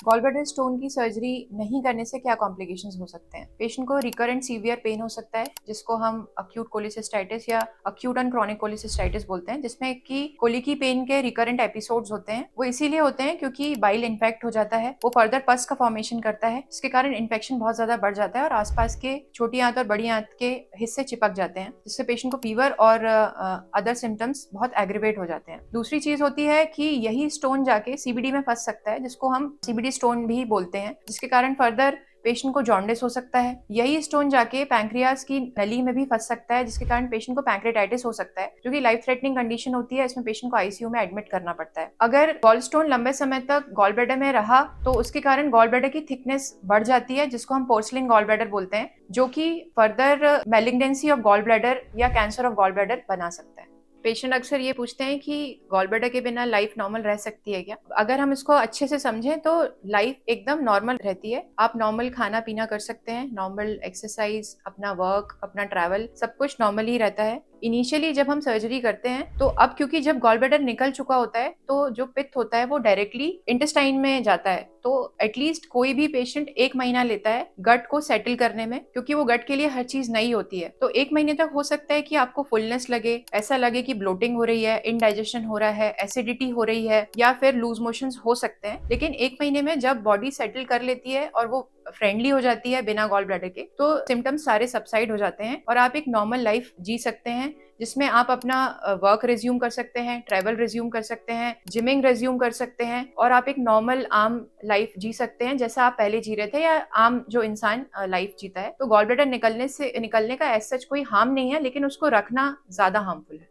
Gall bladder stone की surgery नहीं करने से क्या कॉम्प्लिकेशंस हो सकते हैं? पेशेंट को रिकरेंट सीवियर पेन हो सकता है, जिसको हम अक्यूट कोलिसिस्टाइटिस या अक्यूट एंड क्रॉनिक कोलिसिस्टाइटिस बोलते हैं, जिसमें कि कोलिकी पेन के रिकरेंट एपिसोड्स होते हैं। वो इसीलिए होते हैं क्योंकि बाइल इन्फेक्ट हो जाता है, वो फर्दर पस का फॉर्मेशन करता है, जिसके कारण इन्फेक्शन बहुत ज्यादा बढ़ जाता है और आसपास के छोटी आंत और बड़ी आंत के हिस्से चिपक जाते हैं, जिससे पेशेंट को फीवर और अदर सिम्टम्स बहुत एग्रीवेट हो जाते हैं। दूसरी चीज होती है कि यही स्टोन जाके सीबीडी में फंस सकता है, जिसको हम सीबीडी स्टोन भी बोलते हैं, जिसके कारण फर्दर पेशेंट को जॉन्डिस हो सकता है। यही स्टोन जाके पैंक्रियाज की नली में भी फंस सकता है, जिसके कारण पेशेंट को पैंक्रेटाइटिस हो सकता है, जो कि लाइफ थ्रेटनिंग कंडीशन होती है। इसमें पेशेंट को आईसीयू में एडमिट करना पड़ता है। अगर गॉल स्टोन लंबे समय तक गॉल ब्लैडर में रहा तो उसके कारण गॉल ब्लैडर की थिकनेस बढ़ जाती है, जिसको हम पोर्सलिन गॉल ब्लैडर बोलते हैं, जो कि further malignancy of gall bladder या कैंसर ऑफ गॉल ब्लैडर बना सकता है। पेशेंट अक्सर ये पूछते हैं कि गॉल ब्लैडर के बिना लाइफ नॉर्मल रह सकती है क्या? अगर हम इसको अच्छे से समझें तो लाइफ एकदम नॉर्मल रहती है। आप नॉर्मल खाना पीना कर सकते हैं, नॉर्मल एक्सरसाइज, अपना वर्क, अपना ट्रैवल, सब कुछ नॉर्मल ही रहता है। इनिशियली जब हम सर्जरी करते हैं तो अब क्योंकि जब गॉल ब्लैडर निकल चुका होता है तो जो पित्त होता है वो डायरेक्टली इंटेस्टाइन में जाता है, तो एटलीस्ट कोई भी पेशेंट 1 महीना लेता है गट को सेटल करने में, क्योंकि वो गट के लिए हर चीज नई होती है। तो 1 महीने तक हो सकता है कि आपको फुलनेस लगे, ऐसा लगे कि ब्लोटिंग हो रही है, इनडाइजेशन हो रहा है, एसिडिटी हो रही है, या फिर लूज मोशंस हो सकते हैं। लेकिन 1 महीने में जब बॉडी सेटल कर लेती है और वो फ्रेंडली हो जाती है बिना गॉल ब्लैडर के, तो सिम्टम्स सारे सबसाइड हो जाते हैं और आप एक नॉर्मल लाइफ जी सकते हैं, जिसमें आप अपना वर्क रिज्यूम कर सकते हैं, ट्रैवल रिज्यूम कर सकते हैं, जिमिंग रिज्यूम कर सकते हैं और आप एक नॉर्मल आम लाइफ जी सकते हैं जैसा आप पहले जी रहे थे या आम जो इंसान लाइफ जीता है। तो गॉल ब्लैडर निकलने का एज सच कोई हार्म नहीं है, लेकिन उसको रखना ज्यादा हार्मफुल है।